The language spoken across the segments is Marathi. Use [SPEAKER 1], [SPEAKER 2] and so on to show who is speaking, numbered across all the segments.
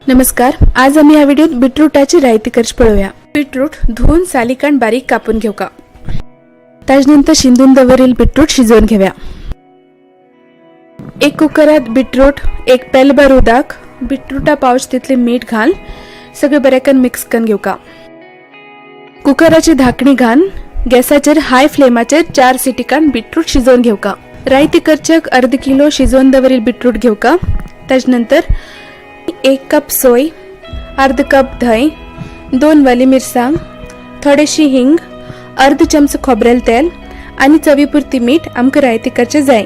[SPEAKER 1] नमस्कार, आज आम्ही या व्हिडिओत बीटरूटाची रायती करची पळूया। बीटरूट धुवून सालीकांड बारीक कापून घेऊ का। त्यानंतर शिंदून दवरील बीटरूट शिजवून घेऊया। एक कुकरात बीटरूट, एक पेलभर उदक, बीटरूटा पावच तितले मीठ घाल, सगळे बरेकन मिक्स करून घेऊ का। कुकराची धाकणी घाल, गॅसाचेर हाय फ्लेमाचेर 4 सिटिकान बीटरूट शिजवून घेऊ का। रायती करचेक अर्ध किलो शिजवून दवरील बीटरूट घेऊ का। त्यानंतर 1 कप सोय, अर्ध कप दही, 2 वाली मिरसांग, थोडीशी हिंग, अर्ध चमचो खोबरेल तेल आणि चवीपुरती मीठ आमकां रायती करचे जाय।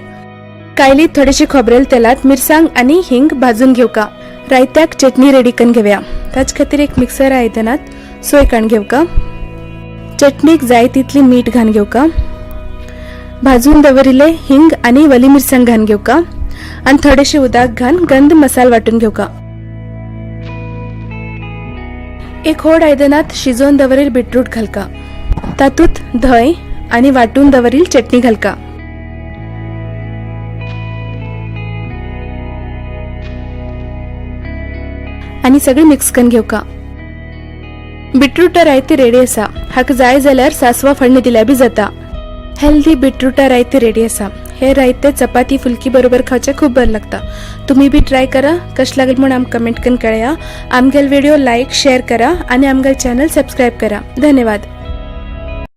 [SPEAKER 1] कायलीत थोडीशी खोबरेल तेलात मिरसांग आणि हिंग भाजून घेऊ का। रायत्याक चटणी रेडी करून घेऊया। ताच खातीर एक मिक्सर आयदनात सोय काढून घेऊ का। चटणीक जाय तितली मीठ घालून घेऊ का। भाजून दवरिले हिंग आणि वली मिरसांग घालून घेऊ का आणि थोडेशे उदक घालून गंध मसाला वाटून घेऊ का। एक होड आयदनात शिजवून दवरील बीटरूट घाल का। तातूत दही आणि वाटून दवरील चटणी घाल का। आणि सगळे मिक्स करून घेऊ का। बीटरूट रायती रेडी असा। हाका जाय जाल्यार सासवा फळणी दिल्या बी जाता। हेल्दी बीटरूट रायती रेडी असा। हे रायते चपाती फुलकी बरोबर खावचे खूप बरं लागता। तुम्ही बी ट्राय करा, कश लागेल म्हणून आमकां कमेंट करून कळया। आमगेल व्हिडिओ लाईक शेअर करा आणि आमगेल चॅनल सबस्क्राईब करा। धन्यवाद।